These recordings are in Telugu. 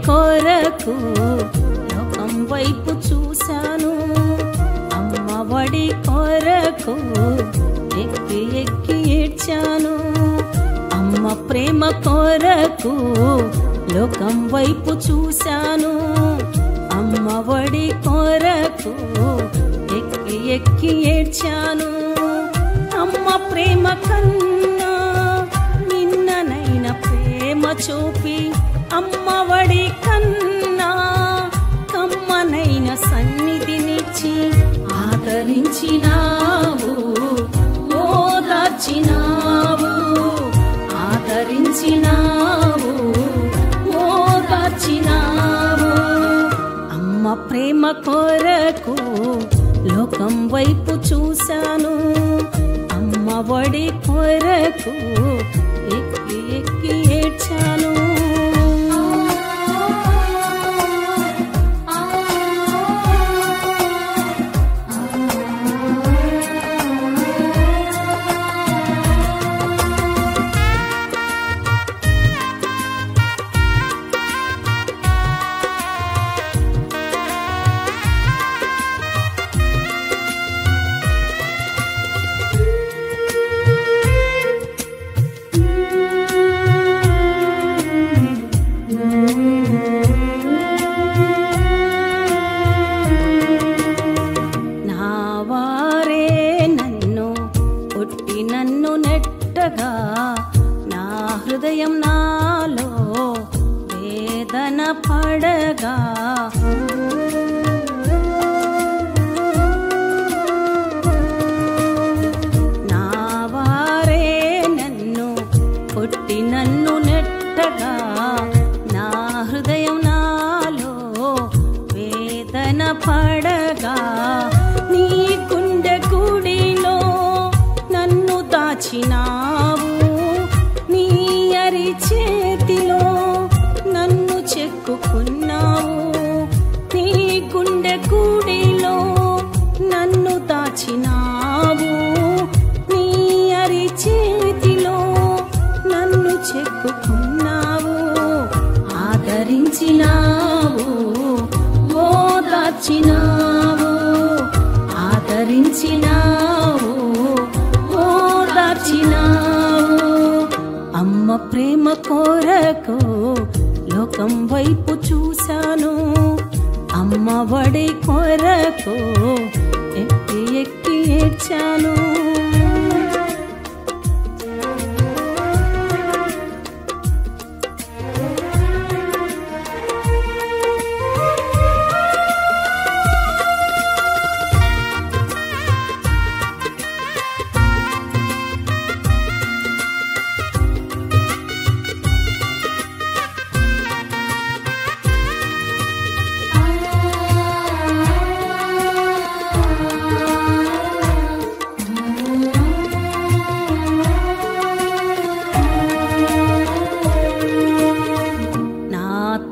కొరకు లోకం వైపు చూశాను, అమ్మ ఒడి కొరకు ఎక్కి ఎక్కి ఏడ్చాను. అమ్మ ప్రేమ కొరకు లోకం వైపు చూశాను, అమ్మ ఒడి కొరకు ఎక్కి ఎక్కి ఏడ్చాను. అమ్మ ప్రేమ కన్నా నిన్ననైన ప్రేమ చూపి, అమ్మ ఒడి కన్నా కమ్మనైన సన్నిధినిచ్చి ఆదరించినావు, ఓదార్చినావు, ఆదరించినావు, ఓదార్చినావు. అమ్మ ప్రేమ కొరకు లోకం వైపు చూశాను, అమ్మ ఒడి కొరకు ఎక్కి ఎక్కి ఏడ్చాను. నా హృదయం నాలో వేదన పడగా, నా వారే నన్ను కొట్టి నన్ను నెట్టగా, నా హృదయం నాలో వేదన పడగా, నీ గుండె గుడిలో నన్ను దాచినావు, నీ అరి చేతిలో నన్ను చెక్కుకున్నావు. నీ గుండె గుడిలో నన్ను దాచినావు, నీ అరి చేతిలో నన్ను చెక్కుకున్నావు. ఆదరించినావు, ఓదార్చినావు, ఆదరించినావు, ఓదార్చినావు. అమ్మ ప్రేమ కొరకు లోకం వైపు చూశాను, అమ్మ ఒడి కొరకు ఎక్కి ఎక్కి ఏడ్చాను.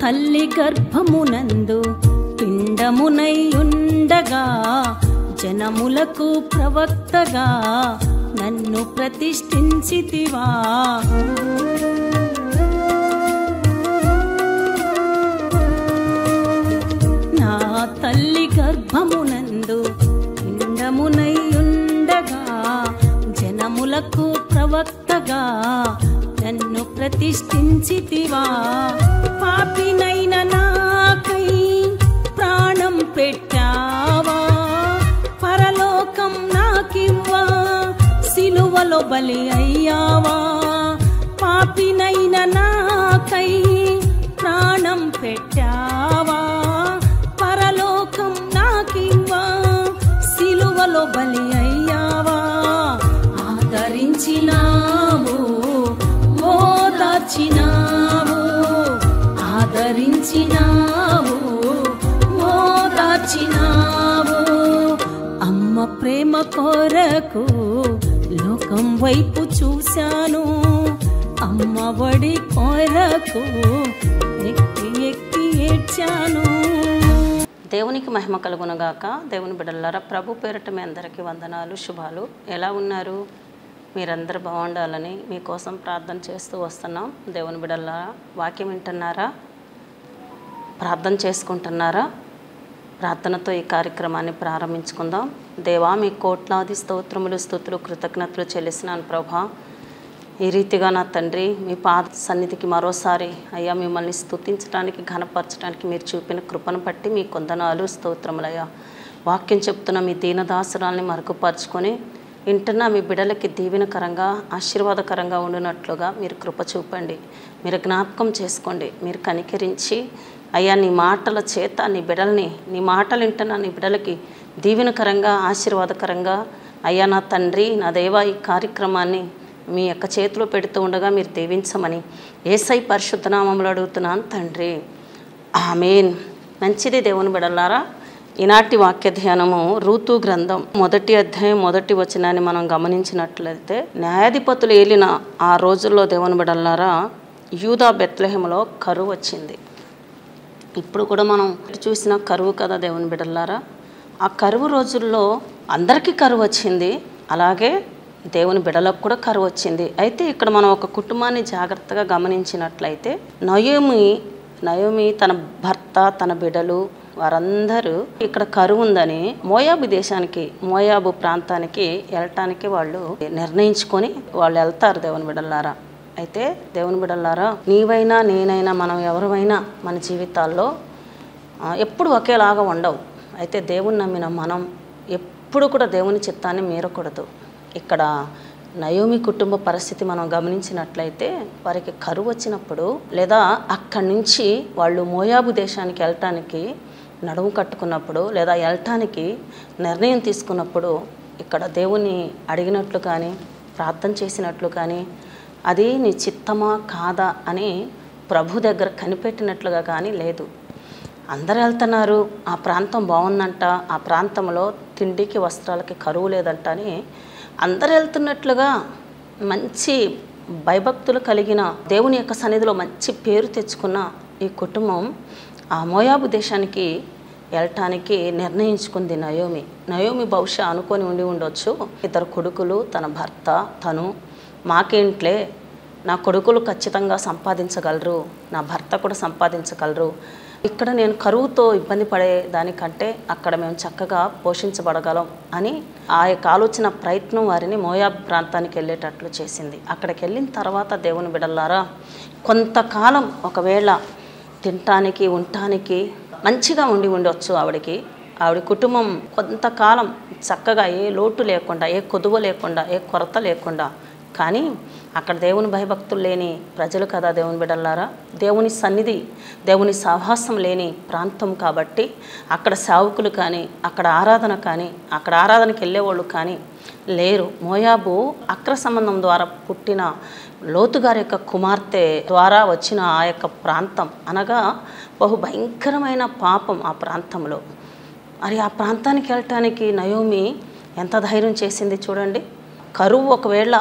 తల్లి గర్భమునందు పిండమునై ఉండగా, జనములకు ప్రవక్తగా నన్ను ప్రతిష్ఠించితివా. నా తల్లి గర్భమునందు పిండమునై ఉండగా, జనములకు ప్రవక్తగా నన్ను ప్రతిష్ఠించితివా. పాపినైన నాకై ప్రాణం పెట్టావా, పరలోకం నాకివ్వా సిలువలో బలి అయ్యావా. పాపినైన నాకై ప్రాణం పెట్టావా, పరలోకం నాకివ్వా సిలువలో బలి అయ్యావా. ఆదరించినావు, ఓదార్చినావు, ఆదరించినావు, ఓదార్చినావు. అమ్మ ప్రేమ కొరకు లోకం వైపు చూశాను, అమ్మ ఒడి కొరకు ఎక్కి ఎక్కి ఏడ్చాను. దేవునికి మహిమ కలుగునుగాక. దేవుని బిడ్డలారా, ప్రభు పేరిట మీ అందరికీ వందనాలు, శుభాలు. ఎలా ఉన్నారు? మీరందరూ బాగుండాలని మీకోసం ప్రార్థన చేస్తూ వస్తున్నాం. దేవుని బిడ్డలారా, వాక్యం వింటున్నారా? ప్రార్థన చేసుకుంటున్నారా? ప్రార్థనతో ఈ కార్యక్రమాన్ని ప్రారంభించుకుందాం. దేవా, మీ కోట్లాది స్తోత్రములు, స్తుతులు, కృతజ్ఞతలు చెల్లిస్తున్నాను ప్రభా. ఈ రీతిగా నా తండ్రి, మీ పాద సన్నిధికి మరోసారి అయ్యా మిమ్మల్ని స్తుతించడానికి, ఘనపరచడానికి మీరు చూపిన కృపను బట్టి మీ కొందనాలు, స్తోత్రములయ్యా. వాక్యం చెప్తున్న మీ దీనదాసురాల్ని మరుగుపరుచుకొని వింటున్న మీ బిడ్డలకి దీవెనకరంగా, ఆశీర్వాదకరంగా ఉండినట్లుగా మీరు కృప చూపండి. మీరు జ్ఞాపకం చేసుకోండి. మీరు కనికరించి అయ్యా నీ మాటల చేత నీ బిడ్డల్ని, నీ మాటలు వింటున్న నీ బిడ్డలకి దీవెనకరంగా, ఆశీర్వాదకరంగా అయ్యా నా తండ్రి, నా దేవా, ఈ కార్యక్రమాన్ని మీ యొక్క చేతిలో పెడుతూ ఉండగా మీరు దీవించమని యేసయ్య పరిశుద్ధ నామములో అడుగుతున్నాను తండ్రి, ఆమేన్. మంచిది దేవుని బిడ్డలారా, ఈనాటి వాక్య ధ్యానము రూతు గ్రంథం 1వ అధ్యాయం 1వ వచనాన్ని మనం గమనించినట్లయితే, న్యాయాధిపతులు ఏలిన ఆ రోజుల్లో దేవుని బిడ్డలారా యూదా బెత్లెహేములో కరువు వచ్చింది. ఇప్పుడు కూడా మనం చూసిన కరువు కదా దేవుని బిడ్డలారా. ఆ కరువు రోజుల్లో అందరికీ కరువు వచ్చింది, అలాగే దేవుని బిడ్డలకు కూడా కరువు వచ్చింది. అయితే ఇక్కడ మనం ఒక కుటుంబాన్ని జాగ్రత్తగా గమనించినట్లయితే, నయోమి తన భర్త, తన బిడ్డలు వారందరూ ఇక్కడ కరువు ఉందని మోయాబు ప్రాంతానికి వెళ్ళటానికి వాళ్ళు నిర్ణయించుకొని వాళ్ళు వెళ్తారు దేవుని బిడ్డలారా. అయితే దేవుని బిడ్డలారా, నీవైనా నేనైనా మనం ఎవరైనా మన జీవితాల్లో ఎప్పుడు ఒకేలాగా ఉండవు. అయితే దేవుని నమ్మిన మనం ఎప్పుడు కూడా దేవుని చిత్తాన్ని మీరకూడదు. ఇక్కడ నయోమి కుటుంబ పరిస్థితి మనం గమనించినట్లయితే, వారికి కరువు వచ్చినప్పుడు లేదా అక్కడి నుంచి వాళ్ళు మోయాబు దేశానికి వెళ్ళటానికి నడుము కట్టుకున్నప్పుడు లేదా వెళ్ళటానికి నిర్ణయం తీసుకున్నప్పుడు ఇక్కడ దేవుని అడిగినట్లు కానీ, ప్రార్థన చేసినట్లు కానీ, అది నీ చిత్తమా కాదా అని ప్రభు దగ్గర కనిపెట్టినట్లుగా కానీ లేదు. అందరు వెళ్తున్నారు, ఆ ప్రాంతం బాగుందంట, ఆ ప్రాంతంలో తిండికి వస్త్రాలకి కరువు లేదంట అని అందరు వెళ్తున్నట్లుగా మంచి భయభక్తులు కలిగిన దేవుని యొక్క సన్నిధిలో మంచి పేరు తెచ్చుకున్న ఈ కుటుంబం ఆ మోయాబు దేశానికి వెళ్ళటానికి నిర్ణయించుకుంది. నయోమి బహుశా అనుకొని ఉండొచ్చు, 2 కొడుకులు, తన భర్త, తను, మాకేంట్లే, నా కొడుకులు ఖచ్చితంగా సంపాదించగలరు, నా భర్త కూడా సంపాదించగలరు, ఇక్కడ నేను కరువుతో ఇబ్బంది పడే దానికంటే అక్కడ మేము చక్కగా పోషించబడగలం అని ఆ యొక్క ఆలోచన ప్రయత్నం వారిని మోయాబ్ ప్రాంతానికి వెళ్ళేటట్లు చేసింది. అక్కడికి వెళ్ళిన తర్వాత దేవుని బిడ్డలారా, కొంతకాలం ఒకవేళ తినటానికి, ఉండటానికి మంచిగా ఉండొచ్చు ఆవిడ కుటుంబం కొంతకాలం చక్కగా, ఏ లోటు లేకుండా, ఏ కొదువ లేకుండా, ఏ కొరత లేకుండా. కానీ అక్కడ దేవుని భయభక్తులు లేని ప్రజలు కదా దేవుని బిడ్డలారా, దేవుని సన్నిధి, దేవుని సహవాసం లేని ప్రాంతం కాబట్టి అక్కడ సేవకులు కానీ, అక్కడ ఆరాధనకి వెళ్ళేవాళ్ళు కానీ లేరు. మోయాబు అక్ర సంబంధం ద్వారా పుట్టిన లోతు గారి యొక్క కుమార్తె ద్వారా వచ్చిన ఆ యొక్క ప్రాంతం అనగా బహు భయంకరమైన పాపం ఆ ప్రాంతంలో. మరి ఆ ప్రాంతానికి వెళ్ళటానికి నయోమి ఎంత ధైర్యం చేసింది చూడండి. కరువు ఒకవేళ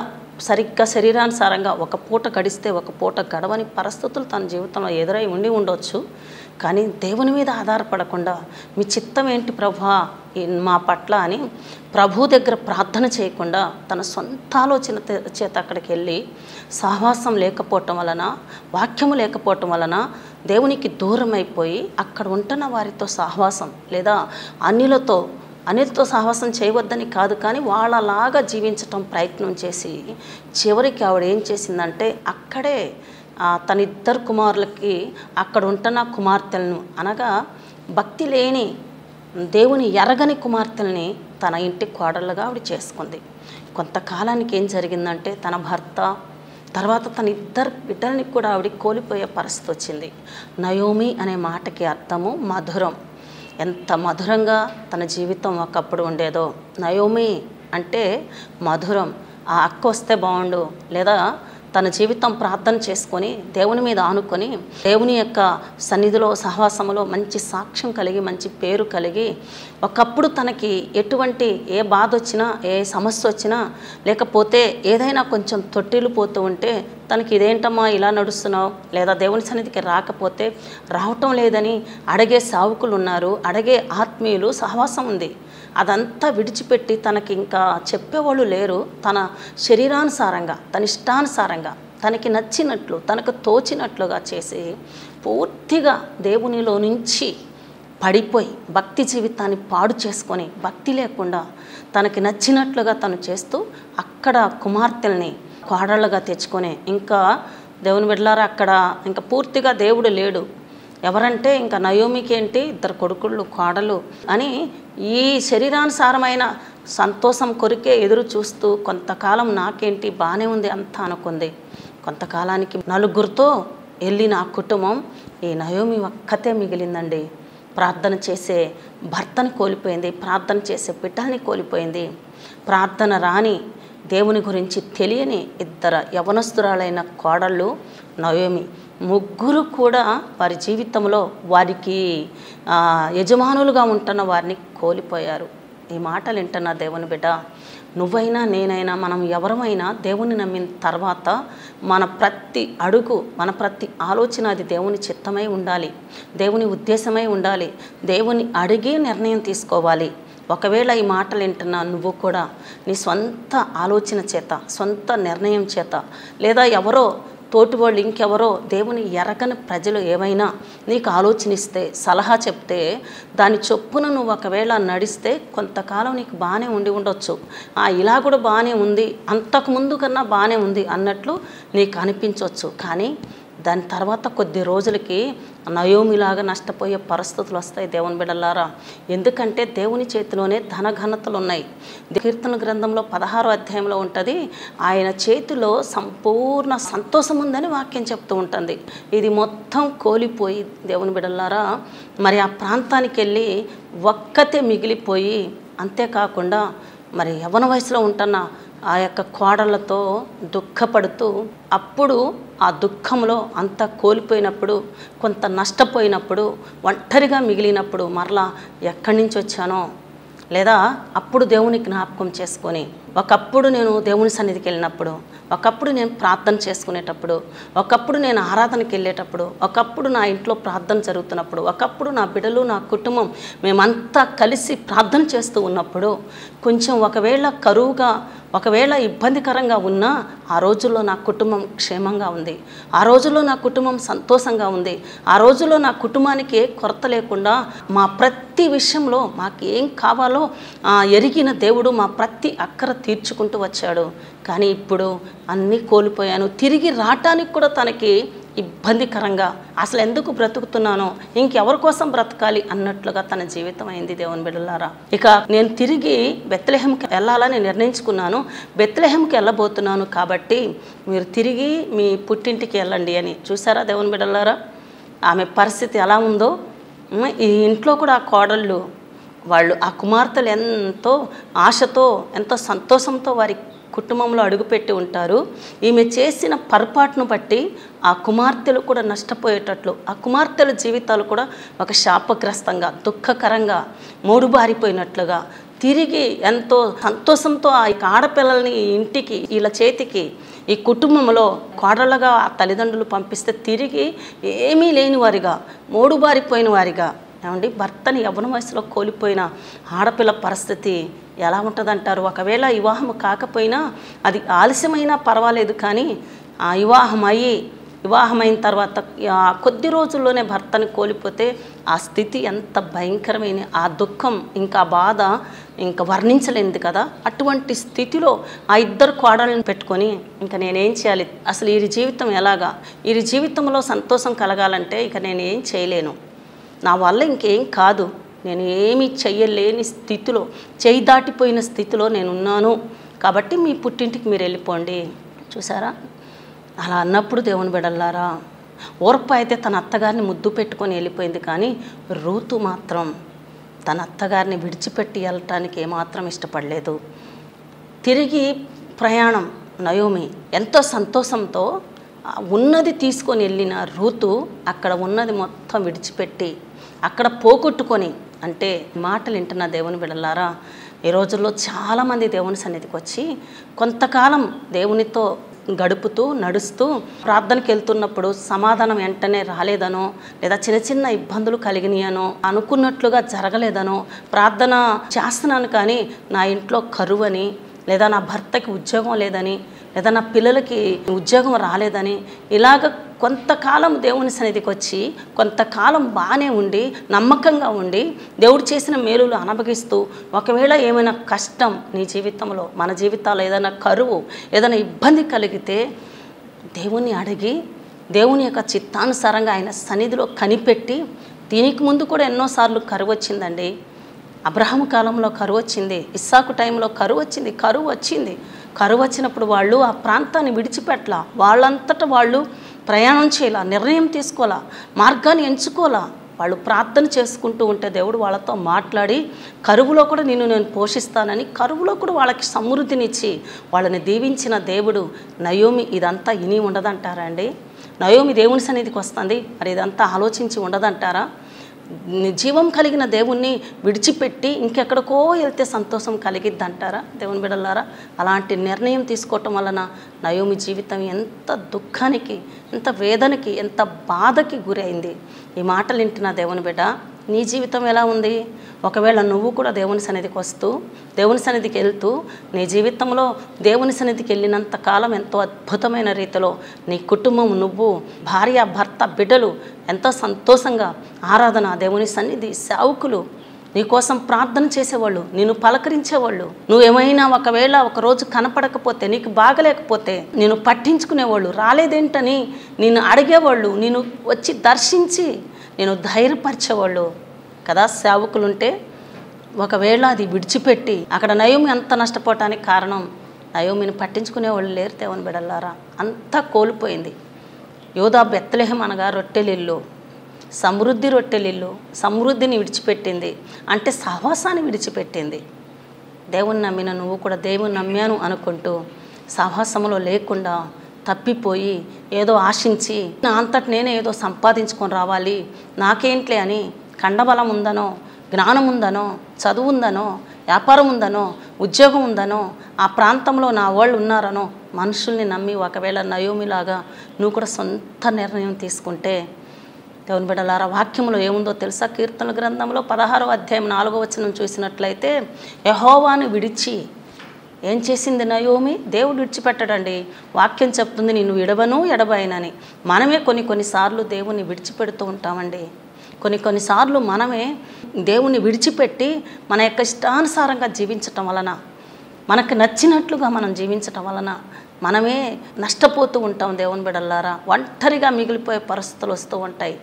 సరిగ్గా శరీరానుసారంగా ఒక పూట గడిస్తే ఒక పూట గడవని పరిస్థితులు తన జీవితంలో ఎదురై ఉండొచ్చు. కానీ దేవుని మీద ఆధారపడకుండా మీ చిత్తం ఏంటి ప్రభువా మా పట్ల అని ప్రభు దగ్గర ప్రార్థన చేయకుండా తన సొంత ఆలోచన చేత అక్కడికి వెళ్ళి సహవాసం లేకపోవటం వలన, వాక్యము లేకపోవటం వలన దేవునికి దూరం అయిపోయి అక్కడ ఉంటున్న వారితో సహవాసం లేదా అన్యులతో సహవాసం చేయవద్దని కాదు, కానీ వాళ్ళలాగా జీవించటం ప్రయత్నం చేసి చివరికి ఆవిడ ఏం చేసిందంటే అక్కడే తన 2 కుమారులకి అక్కడ ఉంటున్న కుమార్తెలను అనగా భక్తి లేని, దేవుని ఎరగని కుమార్తెల్ని తన ఇంటి కోడళ్ళగా ఆవిడ చేసుకుంది. కొంతకాలానికి ఏం జరిగిందంటే తన భర్త తర్వాత తన 2 బిడ్డలని కూడా ఆవిడ కోల్పోయే పరిస్థితి వచ్చింది. నయోమి అనే మాటకి అర్థము మధురం. ఎంత మధురంగా తన జీవితం ఒకప్పుడు ఉండేదో. నయోమి అంటే మధురం. ఆ అక్క వస్తే బాగుండు, లేదా తన జీవితం ప్రార్థన చేసుకొని దేవుని మీద ఆనుకొని దేవుని యొక్క సన్నిధిలో సహవాసములో మంచి సాక్ష్యం కలిగి, మంచి పేరు కలిగి, ఒకప్పుడు తనకి ఎటువంటి ఏ బాధ వచ్చినా, ఏ సమస్య వచ్చినా, లేకపోతే ఏదైనా కొంచెం తొట్టిల్లు పోతూ ఉంటే తనకి ఇదేంటమ్మా ఇలా నడుస్తున్నావు, లేదా దేవుని సన్నిధికి రాకపోతే రావటం లేదని అడిగే సావుకులు ఉన్నారు, అడిగే ఆత్మీయులు సహవాసం ఉంది. అదంతా విడిచిపెట్టి తనకి ఇంకా చెప్పేవాళ్ళు లేరు. తన శరీరానుసారంగా, తన ఇష్టానుసారంగా, తనకి నచ్చినట్లు, తనకు తోచినట్లుగా చేసి పూర్తిగా దేవునిలో నుంచి పడిపోయి భక్తి జీవితాన్ని పాడు చేసుకొని భక్తి లేకుండా తనకి నచ్చినట్లుగా తను చేస్తూ అక్కడ కుమార్తెల్ని కోడళ్ళగా తెచ్చుకొని ఇంకా దేవుని బిడ్డలారా అక్కడ ఇంకా పూర్తిగా దేవుడు లేడు. ఎవరంటే ఇంకా నయోమికి ఏంటి 2 కొడుకుళ్ళు కోడలు అని ఈ శరీరానుసారమైన సంతోషం కొరికే ఎదురు చూస్తూ కొంతకాలం నాకేంటి బాగానే ఉంది అంతా అనుకుంది. కొంతకాలానికి 4గురితో వెళ్ళిన ఆ కుటుంబం ఈ నయోమి ఒక్కతే మిగిలిందండి. ప్రార్థన చేసే భర్తని కోల్పోయింది, ప్రార్థన చేసే బిడ్డల్ని కోల్పోయింది. ప్రార్థన రాని దేవుని గురించి తెలియని 2 యవనస్తురాలైన కోడళ్ళు నయోమి. 3 కూడా వారి జీవితంలో వారికి యజమానులుగా ఉంటున్న వారిని కోల్పోయారు. ఈ మాటలు వింటున్న దేవుని బిడ్డ, నువ్వైనా నేనైనా మనం ఎవరమైనా దేవుని నమ్మిన తర్వాత మన ప్రతి అడుగు మన ప్రతి ఆలోచన అది దేవుని చిత్తమై ఉండాలి, దేవుని ఉద్దేశమై ఉండాలి. దేవుని అడిగి నిర్ణయం తీసుకోవాలి. ఒకవేళ ఈ మాటలు వింటున్నా నువ్వు కూడా నీ సొంత ఆలోచన చేత సొంత నిర్ణయం చేత లేదా ఎవరో తోటి వాళ్ళు ఇంకెవరో దేవుని ఎరగని ప్రజలు ఏమైనా నీకు ఆలోచనిస్తే సలహా చెప్తే దాని చొప్పున నువ్వు ఒకవేళ నడిస్తే కొంతకాలం నీకు బాగానే ఉండొచ్చు. ఇలా కూడా బాగానే ఉంది, అంతకుముందు కన్నా బాగానే ఉంది అన్నట్లు నీకు అనిపించవచ్చు. కానీ దాని తర్వాత కొద్ది రోజులకి నయోమిలాగా నష్టపోయే పరిస్థితులు వస్తాయి దేవుని బిడ్డలారా. ఎందుకంటే దేవుని చేతిలోనే ధనఘనతలు ఉన్నాయి. కీర్తన గ్రంథంలో 16వ అధ్యాయంలో ఉంటుంది, ఆయన చేతిలో సంపూర్ణ సంతోషం ఉందని వాక్యం చెప్తూ ఉంటుంది. ఇది మొత్తం కోల్పోయి దేవుని బిడ్డలారా మరి ఆ ప్రాంతానికి వెళ్ళి ఒక్కతే మిగిలిపోయి, అంతేకాకుండా మరి యవ్వన వయసులో ఉంటున్న ఆ యొక్క కోడళ్ళతో దుఃఖపడుతూ అప్పుడు ఆ దుఃఖంలో అంతా కోల్పోయినప్పుడు కొంత నష్టపోయినప్పుడు ఒంటరిగా మిగిలినప్పుడు మరలా ఎక్కడి నుంచి వచ్చానో లేదా అప్పుడు దేవుని జ్ఞాపకం చేసుకొని ఒకప్పుడు నేను దేవుని సన్నిధికి వెళ్ళినప్పుడు, ఒకప్పుడు నేను ప్రార్థన చేసుకునేటప్పుడు, ఒకప్పుడు నేను ఆరాధనకి వెళ్ళేటప్పుడు, ఒకప్పుడు నా ఇంట్లో ప్రార్థన జరుగుతున్నప్పుడు, ఒకప్పుడు నా బిడ్డలు నా కుటుంబం మేమంతా కలిసి ప్రార్థన చేస్తూ ఉన్నప్పుడు కొంచెం ఒకవేళ కరువుగా ఒకవేళ ఇబ్బందికరంగా ఉన్నా ఆ రోజుల్లో నా కుటుంబం క్షేమంగా ఉంది, ఆ రోజుల్లో నా కుటుంబం సంతోషంగా ఉంది, ఆ రోజుల్లో నా కుటుంబానికి ఏ కొరత లేకుండా మా ప్రతి విషయంలో మాకు ఏం కావాలో ఎరిగిన దేవుడు మా ప్రతి అక్కర తీర్చుకుంటూ వచ్చాడు. కానీ ఇప్పుడు అన్నీ కోల్పోయాను, తిరిగి రావటానికి కూడా తనకి ఇబ్బందికరంగా అసలు ఎందుకు బ్రతుకుతున్నానో ఇంకెవరి కోసం బ్రతకాలి అన్నట్లుగా తన జీవితం అయింది దేవుని బిడ్డలారా. ఇక నేను తిరిగి బెత్లెహేంకి వెళ్ళాలని నిర్ణయించుకున్నాను, బెత్లెహేంకి వెళ్ళబోతున్నాను కాబట్టి మీరు తిరిగి మీ పుట్టింటికి వెళ్ళండి అని. చూసారా దేవుని బిడ్డలారా ఆమె పరిస్థితి ఎలా ఉందో. ఈ ఇంట్లో కూడా ఆ కోడళ్ళు వాళ్ళు ఆ కుమార్తెలు ఎంతో ఆశతో ఎంతో సంతోషంతో వారి కుటుంబంలో అడుగుపెట్టి ఉంటారు. ఈమె చేసిన పొరపాటును బట్టి ఆ కుమార్తెలు కూడా నష్టపోయేటట్లు, ఆ కుమార్తెల జీవితాలు కూడా ఒక శాపగ్రస్తంగా దుఃఖకరంగా మూడుబారిపోయినట్లుగా తిరిగి ఎంతో సంతోషంతో ఆ ఆడపిల్లల్ని ఇంటికి వీళ్ళ చేతికి ఈ కుటుంబంలో కోడళ్ళగా ఆ తల్లిదండ్రులు పంపిస్తే తిరిగి ఏమీ లేని వారిగా మూడుబారిపోయిన వారిగా ఏమండి భర్తని యవ్వన వయసులో కోల్పోయిన ఆడపిల్ల పరిస్థితి ఎలా ఉంటుందంటారు. ఒకవేళ వివాహం కాకపోయినా అది ఆలస్యమైనా పర్వాలేదు, కానీ ఆ వివాహమైన తర్వాత కొద్ది రోజుల్లోనే భర్తని కోల్పోతే ఆ స్థితి ఎంత భయంకరమైన ఆ దుఃఖం ఇంకా బాధ ఇంకా వర్ణించలేనిది కదా. అటువంటి స్థితిలో ఆ 2 కోడళ్ళని పెట్టుకొని ఇంకా నేనేం చేయాలి, అసలు ఈ జీవితం ఎలాగా, ఈ జీవితంలో సంతోషం కలగాలంటే ఇక నేను ఏం చేయలేను, నా వల్ల ఇంకేం కాదు, నేను ఏమీ చెయ్యలేని స్థితిలో చేయి దాటిపోయిన స్థితిలో నేనున్నాను కాబట్టి మీ పుట్టింటికి మీరు వెళ్ళిపోండి. చూసారా అలా అన్నప్పుడు దేవుని బిడ్డలారా ఓర్ప అయితే తన అత్తగారిని ముద్దు పెట్టుకొని వెళ్ళిపోయింది, కానీ రూతు మాత్రం తన అత్తగారిని విడిచిపెట్టి వెళ్ళటానికి ఏమాత్రం ఇష్టపడలేదు. తిరిగి ప్రయాణం నయోమి ఎంతో సంతోషంతో ఉన్నది తీసుకొని వెళ్ళిన రూతు అక్కడ ఉన్నది మొత్తం విడిచిపెట్టి అక్కడ పోగొట్టుకొని, అంటే మాటలు వింటున్న దేవుని బిడ్డలారా ఈ రోజుల్లో చాలామంది దేవుని సన్నిధికి వచ్చి కొంతకాలం దేవునితో గడుపుతూ నడుస్తూ ప్రార్థనకి వెళ్తున్నప్పుడు సమాధానం వెంటనే రాలేదనో లేదా చిన్న చిన్న ఇబ్బందులు కలిగినాయనో అనుకున్నట్లుగా జరగలేదనో, ప్రార్థన చేస్తున్నాను కానీ నా ఇంట్లో కరువని లేదా నా భర్తకి ఉద్యోగం లేదని, లేదా నా పిల్లలకి ఉద్యోగం రాలేదని, ఇలాగ కొంతకాలం దేవుని సన్నిధికి వచ్చి కొంతకాలం బాగానే ఉండి నమ్మకంగా ఉండి దేవుడు చేసిన మేలులు అనుభవిస్తూ ఒకవేళ ఏమైనా కష్టం నీ జీవితంలో, మన జీవితాల్లో ఏదైనా కరువు, ఏదైనా ఇబ్బంది కలిగితే దేవుణ్ణి అడిగి దేవుని యొక్క చిత్తానుసారంగా ఆయన సన్నిధిలో కనిపెట్టి, దీనికి ముందు కూడా ఎన్నోసార్లు కరువు వచ్చిందండి. అబ్రహాము కాలంలో కరువు వచ్చింది, ఇస్సాకు టైంలో కరువు వచ్చింది. కరువు వచ్చినప్పుడు వాళ్ళు ఆ ప్రాంతాన్ని విడిచిపెట్టలా, వాళ్ళంతటా వాళ్ళు ప్రయాణం చేయాల, నిర్ణయం తీసుకోవాలా, మార్గాన్ని ఎంచుకోవాలా. వాళ్ళు ప్రార్థన చేసుకుంటూ ఉంటే దేవుడు వాళ్ళతో మాట్లాడి కరువులో కూడా నేను పోషిస్తానని, కరువులో కూడా వాళ్ళకి సమృద్ధినిచ్చి వాళ్ళని దీవించిన దేవుడు. నయోమి ఇదంతా ఇని ఉండదంటారా అండి? నయోమి దేవుని సన్నిధికి వస్తుంది, మరి ఇదంతా ఆలోచించి ఉండదంటారా? జీవం కలిగిన దేవుణ్ణి విడిచిపెట్టి ఇంకెక్కడికో వెళ్తే సంతోషం కలిగిద్ది అంటారా? దేవుని బిడ్డలారా, అలాంటి నిర్ణయం తీసుకోవటం వలన నయోమి జీవితం ఎంత దుఃఖానికి, ఎంత వేదనకి, ఎంత బాధకి గురైంది. ఈ మాటలు వింటున్న దేవుని బిడ్డ, నీ జీవితం ఎలా ఉంది? ఒకవేళ నువ్వు కూడా దేవుని సన్నిధికి వస్తూ దేవుని సన్నిధికి వెళ్తూ నీ జీవితంలో దేవుని సన్నిధికి వెళ్ళినంత కాలం ఎంతో అద్భుతమైన రీతిలో నీ కుటుంబం, నువ్వు, భార్య, భర్త, బిడ్డలు ఎంతో సంతోషంగా ఆరాధన, దేవుని సన్నిధి, సేవకులు నీకోసం ప్రార్థన చేసేవాళ్ళు, నిన్ను పలకరించేవాళ్ళు, నువ్వేమైనా ఒకవేళ ఒకరోజు కనపడకపోతే, నీకు బాగలేకపోతే నేను పట్టించుకునేవాళ్ళు, రాలేదేంటని నిన్ను అడిగేవాళ్ళు, నేను వచ్చి దర్శించి నేను ధైర్యపరిచేవాళ్ళు కదా సేవకులుంటే. ఒకవేళ అది విడిచిపెట్టి అక్కడ నయోమి అంత నష్టపోవటానికి కారణం నయోమిని పట్టించుకునేవాళ్ళు లేరు. దేవుని బిడ్డలారా, అంతా కోల్పోయింది. యోధా బెత్లెహేం అనగా రొట్టెలిల్లు, సమృద్ధి రొట్టెలిల్లు, సమృద్ధిని విడిచిపెట్టింది అంటే సహవాసాన్ని విడిచిపెట్టింది. దేవుని నమ్మిన నువ్వు కూడా దేవుని నమ్మాను అనుకుంటూ సహవాసంలో లేకుండా తప్పిపోయి ఏదో ఆశించి నా అంతటి నేనే ఏదో సంపాదించుకొని రావాలి, నాకేంట్లే అని కండబలం ఉందనో, జ్ఞానం ఉందనో, చదువు ఉందనో, వ్యాపారం ఉందనో, ఉద్యోగం ఉందనో, ఆ ప్రాంతంలో నా వాళ్ళు ఉన్నారనో మనుషుల్ని నమ్మి ఒకవేళ నయోమిలాగా నువ్వు కూడా సొంత నిర్ణయం తీసుకుంటే, దేవుని బిడ్డలారా, వాక్యంలో ఏముందో తెలుసా? కీర్తనల గ్రంథంలో 16వ అధ్యాయం 4వ వచనం చూసినట్లయితే, యెహోవాను విడిచి ఏం చేసింది నయోమి? దేవుడు విడిచిపెట్టడండి. వాక్యం చెప్తుంది, నిన్ను విడవను ఎడబాయనని. మనమే కొన్నిసార్లు దేవుని విడిచిపెడుతూ ఉంటామండి. కొన్నిసార్లు మనమే దేవుని విడిచిపెట్టి మన యొక్క ఇష్టానుసారంగా జీవించటం వలన, మనకు నచ్చినట్లుగా మనం జీవించటం వలన మనమే నష్టపోతూ ఉంటాం. దేవుని బిడ్డలారా, ఒంటరిగా మిగిలిపోయే పరిస్థితులు వస్తూ ఉంటాయి,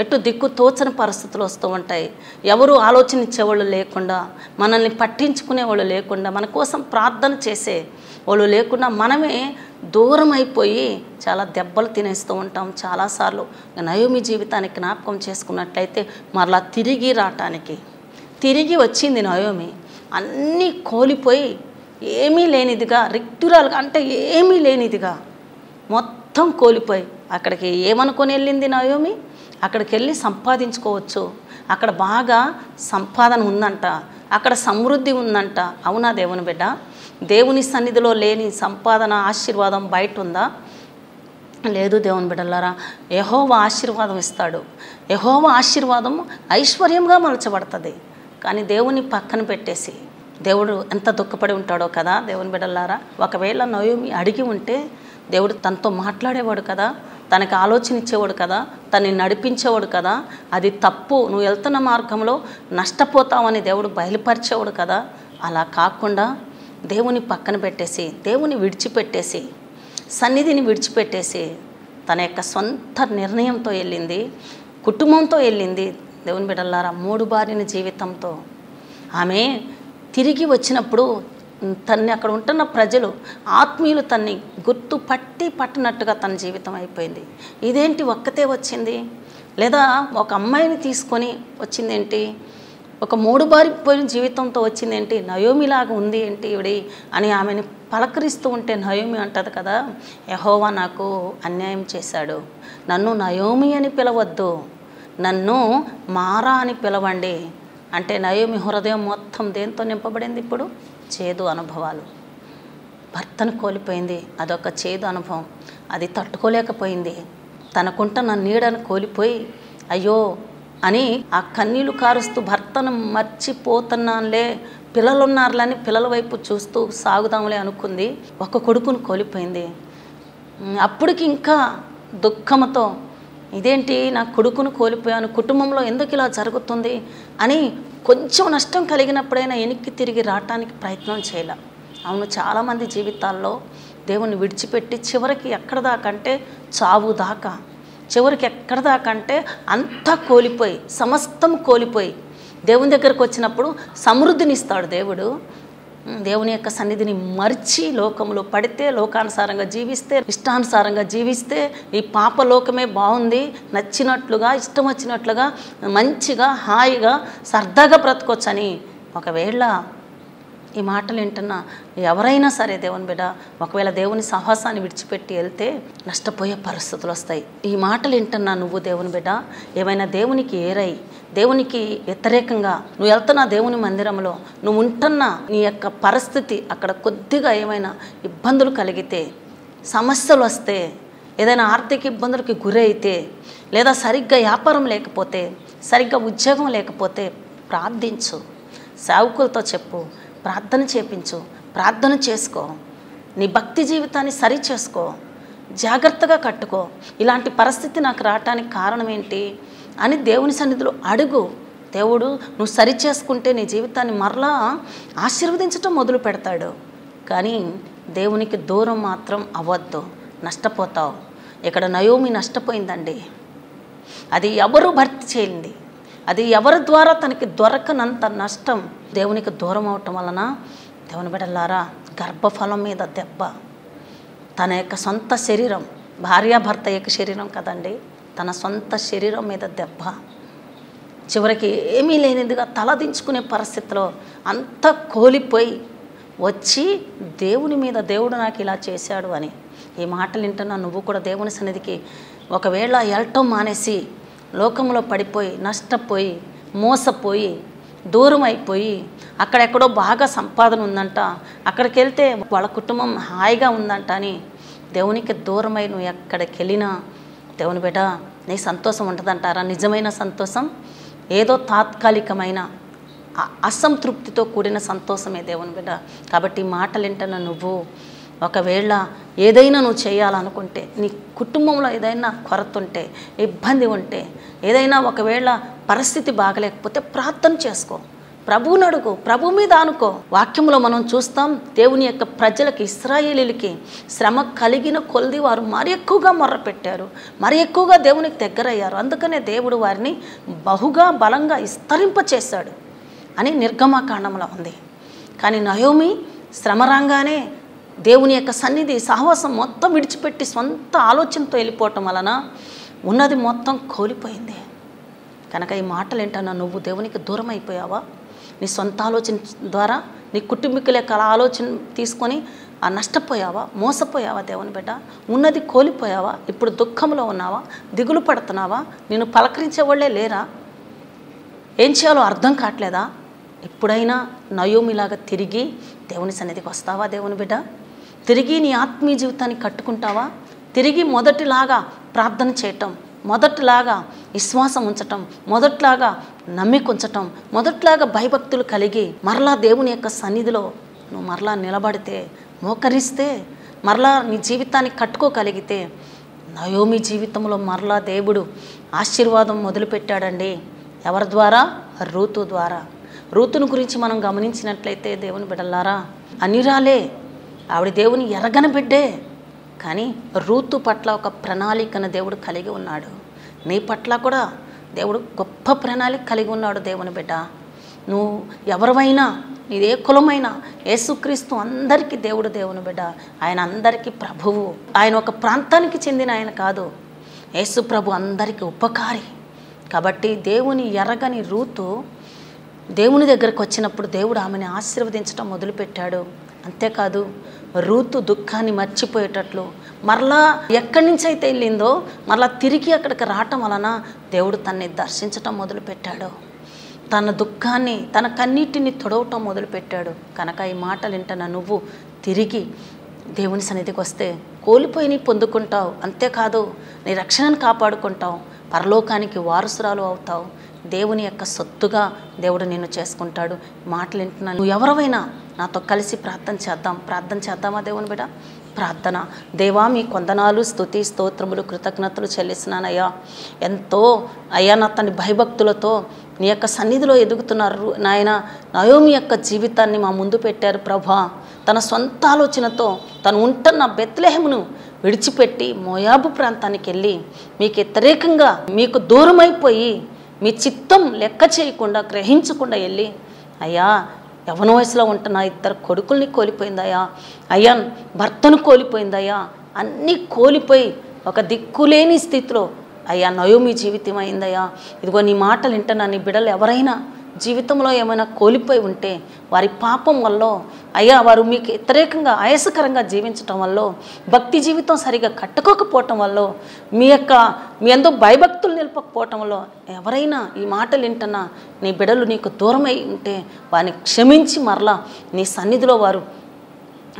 ఎటు దిక్కు తోచని పరిస్థితులు వస్తూ ఉంటాయి. ఎవరు ఆలోచన ఇచ్చేవాళ్ళు లేకుండా, మనల్ని పట్టించుకునేవాళ్ళు లేకుండా, మన కోసం ప్రార్థన చేసే వాళ్ళు లేకుండా మనమే దూరం అయిపోయి చాలా దెబ్బలు తినేస్తూ ఉంటాం చాలాసార్లు. నయోమి జీవితానికి జ్ఞాపకం చేసుకున్నట్లయితే మరలా తిరిగి వచ్చింది నయోమి. అన్నీ కోల్పోయి ఏమీ లేనిదిగా, రిక్తురాలుగా అంటే ఏమీ లేనిదిగా మొత్తం కోల్పోయి అక్కడికి ఏమనుకొని వెళ్ళింది నయోమి? అక్కడికి వెళ్ళి సంపాదించుకోవచ్చు, అక్కడ బాగా సంపాదన ఉందంట, అక్కడ సమృద్ధి ఉందంట. అవునా దేవుని బిడ్డ? దేవుని సన్నిధిలో లేని సంపాదన, ఆశీర్వాదం బయట ఉందా? లేదు దేవుని బిడ్డలారా. యెహోవా ఆశీర్వాదం ఇస్తాడు. యెహోవా ఆశీర్వాదం ఐశ్వర్యంగా మలచబడుతుంది. కానీ దేవుని పక్కన పెట్టేసి దేవుడు ఎంత దుఃఖపడి ఉంటాడో కదా దేవుని బిడ్డలారా. ఒకవేళ నయోమి అడిగి ఉంటే దేవుడు తనతో మాట్లాడేవాడు కదా, తనకి ఆలోచన ఇచ్చేవాడు కదా, తనని నడిపించేవాడు కదా. అది తప్పు, నువ్వు వెళ్తున్న మార్గంలో నష్టపోతావని దేవుడు బయలుపరిచేవాడు కదా. అలా కాకుండా దేవుని పక్కన పెట్టేసి, దేవుని విడిచిపెట్టేసి, సన్నిధిని విడిచిపెట్టేసి తన యొక్క సొంత నిర్ణయంతో వెళ్ళింది, కుటుంబంతో వెళ్ళింది. దేవుని బిడ్డలారా, 3 భార్యల జీవితంతో ఆమె తిరిగి వచ్చినప్పుడు తన్ని అక్కడ ఉంటున్న ప్రజలు, ఆత్మీయులు తన్ని గుర్తు పట్టినట్టుగా తన జీవితం అయిపోయింది. ఇదేంటి ఒక్కతే వచ్చింది? లేదా ఒక అమ్మాయిని తీసుకొని వచ్చిందేంటి? ఒక 3 భార్యపోయిన జీవితంతో వచ్చిందేంటి? నయోమిలాగా ఉంది ఏంటి ఇవిడి అని ఆమెను పలకరిస్తూ ఉంటే నయోమి అంటది కదా, యెహోవా నాకు అన్యాయం చేశాడు, నన్ను నయోమి అని పిలవద్దు, నన్ను మారా అని పిలవండి. అంటే నయోమి హృదయం మొత్తం దేంతో నింపబడింది? ఇప్పుడు చేదు అనుభవాలు. భర్తను కోల్పోయింది, అదొక చేదు అనుభవం. అది తట్టుకోలేకపోయింది. తనకుంటున్న నీడను కోల్పోయి అయ్యో అని ఆ కన్నీళ్లు కారుస్తూ భర్తను మర్చిపోతున్నానులే, పిల్లలు ఉన్నారులని పిల్లల వైపు చూస్తూ సాగుదాంలే అనుకుంది. ఒక కొడుకును కోల్పోయింది. అప్పటికి ఇంకా దుఃఖంతో ఇదేంటి నా కొడుకును కోల్పోయాను, కుటుంబంలో ఎందుకు ఇలా జరుగుతుంది అని కొంచెం నష్టం కలిగినప్పుడైనా వెనక్కి తిరిగి రావటానికి ప్రయత్నం చేయాల. అవును, చాలామంది జీవితాల్లో దేవుణ్ణి విడిచిపెట్టి చివరికి ఎక్కడ దాకంటే చావు దాకా, చివరికి ఎక్కడ దాకంటే అంతా కోల్పోయి, సమస్తం కోల్పోయి దేవుని దగ్గరకు వచ్చినప్పుడు సమృద్ధిని ఇస్తాడు దేవుడు. దేవుని యొక్క సన్నిధిని మర్చి లోకంలో పడితే, లోకానుసారంగా జీవిస్తే, ఇష్టానుసారంగా జీవిస్తే ఈ పాపలోకమే బాగుంది, నచ్చినట్లుగా ఇష్టం వచ్చినట్లుగా మంచిగా హాయిగా సరదాగా బ్రతకొచ్చని ఒకవేళ ఈ మాటలు వింటున్నా ఎవరైనా సరే దేవుని బిడ్డ, ఒకవేళ దేవుని సహవాసాన్ని విడిచిపెట్టి వెళ్తే నష్టపోయే పరిస్థితులు వస్తాయి. ఈ మాటలు వింటున్నా నువ్వు దేవుని బిడ్డ, ఏమైనా దేవునికి ఏరై దేవునికి వ్యతిరేకంగా నువ్వు వెళ్తున్నా దేవుని మందిరంలో, నువ్వు ఉంటున్న నీ యొక్క పరిస్థితి అక్కడ కొద్దిగా ఏమైనా ఇబ్బందులు కలిగితే, సమస్యలు వస్తే, ఏదైనా ఆర్థిక ఇబ్బందులకి గురైతే, లేదా సరిగ్గా వ్యాపారం లేకపోతే, సరిగ్గా ఉద్యోగం లేకపోతే ప్రార్థించు, సేవకులతో చెప్పు, ప్రార్థన చేపించు, ప్రార్థన చేసుకో, నీ భక్తి జీవితాన్ని సరి చేసుకో, జాగ్రత్తగా కట్టుకో. ఇలాంటి పరిస్థితి నాకు రావటానికి కారణం ఏంటి అని దేవుని సన్నిధిలో అడుగు. దేవుడు నువ్వు సరి చేసుకుంటే నీ జీవితాన్ని మరలా ఆశీర్వదించటం మొదలు పెడతాడు. కానీ దేవునికి దూరం మాత్రం అవ్వద్దు, నష్టపోతావు. ఇక్కడ నయోమి నష్టపోయిందండి. అది ఎవరు భర్తీ చేయండి, అది ఎవరి ద్వారా తనకి దొరకనంత నష్టం. దేవునికి దూరం అవటం వలన దేవుని బిడ్డలారా గర్భఫలం మీద దెబ్బ, తన యొక్క సొంత శరీరం, భార్యాభర్త యొక్క శరీరం కదండి, తన సొంత శరీరం మీద దెబ్బ. చివరికి ఏమీ లేనిదిగా తలదించుకునే పరిస్థితిలో అంతా కోల్పోయి వచ్చి దేవుని మీద, దేవుడు నాకు ఇలా చేశాడు అని ఈ మాటలు వింటున్నా నువ్వు కూడా దేవుని సన్నిధికి ఒకవేళ వెళ్ళటం మానేసి లోకంలో పడిపోయి, నష్టపోయి, మోసపోయి, దూరం అయిపోయి, అక్కడెక్కడో బాగా సంపాదన ఉందంట, అక్కడికి వెళ్తే వాళ్ళ కుటుంబం హాయిగా ఉందంట అని దేవునికి దూరమై నువ్వు ఎక్కడికి వెళ్ళినా దేవుని బిడ్డ నీ సంతోషం ఉంటుందంటారా? నిజమైన సంతోషం ఏదో తాత్కాలికమైన అసంతృప్తితో కూడిన సంతోషమే దేవుని బిడ్డ. కాబట్టి మాటలు వింటున్న నువ్వు ఒకవేళ ఏదైనా నువ్వు చేయాలనుకుంటే, నీ కుటుంబంలో ఏదైనా కొరత ఉంటే, ఇబ్బంది ఉంటే, ఏదైనా ఒకవేళ పరిస్థితి బాగలేకపోతే ప్రార్థన చేసుకో, ప్రభువుని అడుగు, ప్రభు మీద అనుకో. వాక్యంలో మనం చూస్తాం, దేవుని యొక్క ప్రజలకి, ఇశ్రాయేలీలకి శ్రమ కలిగిన కొలది వారు మరి ఎక్కువగా మొర్రపెట్టారు, మరి ఎక్కువగా దేవునికి దగ్గరయ్యారు. అందుకనే దేవుడు వారిని బహుగా బలంగా విస్తరింపచేశాడు అని నిర్గమకాండంలో ఉంది. కానీ నయోమి శ్రమ రాగానే దేవుని యొక్క సన్నిధి సహవాసం మొత్తం విడిచిపెట్టి సొంత ఆలోచనతో వెళ్ళిపోవటం వలన ఉన్నది మొత్తం కోల్పోయింది. కనుక ఈ మాటలు ఏంటన్నా నువ్వు దేవునికి దూరం అయిపోయావా? నీ సొంత ఆలోచన ద్వారా నీ కుటుంబీకుల యొక్క ఆలోచన తీసుకొని నష్టపోయావా, మోసపోయావా దేవుని బిడ్డ? ఉన్నది కోల్పోయావా? ఇప్పుడు దుఃఖంలో ఉన్నావా, దిగులు పడుతున్నావా, నిన్ను పలకరించే వాళ్ళే లేరా? ఏం చేయాలో అర్థం కావట్లేదా? ఎప్పుడైనా నయోమిలాగా తిరిగి దేవుని సన్నిధికి వస్తావా దేవుని బిడ్డ? తిరిగి నీ ఆత్మీయ జీవితాన్ని కట్టుకుంటావా? తిరిగి మొదటిలాగా ప్రార్థన చేయటం, మొదటిలాగా విశ్వాసం ఉంచటం, మొదట్లాగా నమ్మిక ఉంచటం, మొదట్లాగా భయభక్తులు కలిగి మరలా దేవుని యొక్క సన్నిధిలో నువ్వు మరలా నిలబడితే, మోకరిస్తే, మరలా నీ జీవితాన్ని కట్టుకోగలిగితే నయోమి జీవితంలో మరలా దేవుడు ఆశీర్వాదం మొదలుపెట్టాడండి. ఎవరి ద్వారా? రూతు ద్వారా. రూతును గురించి మనం గమనించినట్లయితే దేవుని బిడ్డలారా, అన్యురాలే, ఆవిడ దేవుని ఎరగని బిడ్డే. కానీ రూతు పట్ల ఒక ప్రణాళికను దేవుడు కలిగి ఉన్నాడు. నీ పట్ల కూడా దేవుడు గొప్ప ప్రణాళిక కలిగి ఉన్నాడు దేవుని బిడ్డ. నువ్వు ఎవరివైనా, నీదే కులమైనా, యేసుక్రీస్తు అందరికీ దేవుడు దేవుని బిడ్డ. ఆయన అందరికీ ప్రభువు. ఆయన ఒక ప్రాంతానికి చెందిన ఆయన కాదు. యేసు ప్రభు అందరికీ ఉపకారి. కాబట్టి దేవుని ఎరగని రూతు దేవుని దగ్గరకు వచ్చినప్పుడు దేవుడు ఆమెను ఆశీర్వదించడం మొదలుపెట్టాడు. అంతేకాదు రూతు దుఃఖాన్ని మర్చిపోయేటట్లు మరలా ఎక్కడి నుంచి అయితే వెళ్ళిందో మరలా తిరిగి అక్కడికి రావటం వలన దేవుడు తనని దర్శించటం మొదలుపెట్టాడు. తన దుఃఖాన్ని, తన కన్నీటిని తొడవటం మొదలుపెట్టాడు. కనుక ఈ మాటలు వింటున్న నువ్వు తిరిగి దేవుని సన్నిధికి వస్తే కోల్పోయి పొందుకుంటావు. అంతేకాదు నీ రక్షణను కాపాడుకుంటావు, పరలోకానికి వారసురాలు అవుతావు. దేవుని యొక్క సొత్తుగా దేవుడు నిన్ను చేసుకుంటాడు. మాటలు వింటున్నాను. నువ్వు ఎవరైనా నాతో కలిసి ప్రార్థన చేద్దామా దేవుని బిడ్డ? ప్రార్థన. దేవా మీ కొందనాలు, స్తుతి, స్తోత్రములు, కృతజ్ఞతలు చెల్లిస్తున్నానయ్యా. ఎంతో అయ్యా నా తండ్రి భయభక్తులతో నీ యొక్క సన్నిధిలో ఎదుగుతున్నారు నాయన. నయోమి యొక్క జీవితాన్ని మా ముందు పెట్టారు ప్రభా. తన సొంత ఆలోచనతో తను ఉంటున్న బెత్లెహేమును విడిచిపెట్టి మోయాబు ప్రాంతానికి వెళ్ళి మీకు వ్యతిరేకంగా మీకు దూరమైపోయి మీ చిత్తం లెక్క చేయకుండా గ్రహించకుండా వెళ్ళి అయ్యా యవన వయసులో ఉంటున్న 2 కొడుకుల్ని కోల్పోయిందయ్యా. అయ్యా భర్తను కోల్పోయిందయ్యా. అన్నీ కోల్పోయి ఒక దిక్కులేని స్థితిలో అయ్యా నయోమి జీవితం అయిందయ్యా. ఇదిగో నీ మాటలు వింటున్నా. నీ బిడ్డలు ఎవరైనా జీవితంలో ఏమైనా కోల్పోయి ఉంటే వారి పాపం వల్ల అయ్యా వారు మీకు వ్యతిరేకంగా ఆయాసకరంగా జీవించటం వల్ల, భక్తి జీవితం సరిగా కట్టుకోకపోవటం వల్ల, మీ ఎంతో భయభక్తులు నిలపకపోవటం వల్ల ఎవరైనా ఈ మాటలు వింటున్నా నీ బిడ్డలు నీకు దూరమై ఉంటే వారిని క్షమించి మరలా నీ సన్నిధిలో వారు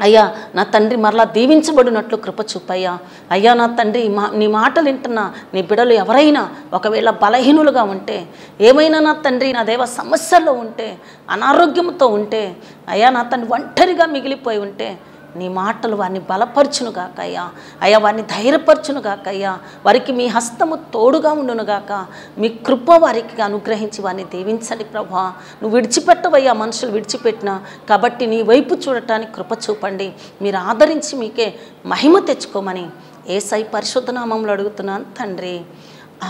అయ్యా నా తండ్రి మరలా దీవించబడినట్లు కృప చూపయ్యా. అయ్యా నా తండ్రి నీ మాటలు వింటున్నా నీ బిడ్డలు ఎవరైనా ఒకవేళ బలహీనులుగా ఉంటే, ఏమైనా నా తండ్రి నా దేవ సమస్యల్లో ఉంటే, అనారోగ్యంతో ఉంటే, అయ్యా నా తండ్రి ఒంటరిగా మిగిలిపోయి ఉంటే నీ మాటలు వారిని బలపరచునుగాక అయ్యా. అయ్యా వారిని ధైర్యపరచునుగాక అయ్యా. వారికి మీ హస్తము తోడుగా ఉండునుగాక. మీ కృప వారికి అనుగ్రహించి వారిని దీవించండి ప్రభా. నువ్వు విడిచిపెట్టవయ్యా, మనుషులు విడిచిపెట్టినా కాబట్టి నీ వైపు చూడటానికి కృప చూపండి. మీరు ఆదరించి మీకే మహిమ తెచ్చుకోమని యేసయ్య పరిశుద్ధ నామములో అడుగుతున్నాను తండ్రి,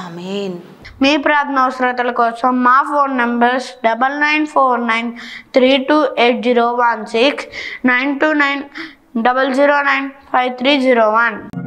ఆమేన్. మీ ప్రార్థన అవసరతల కోసం మా ఫోన్ నంబర్స్ 9949328016 92900953001.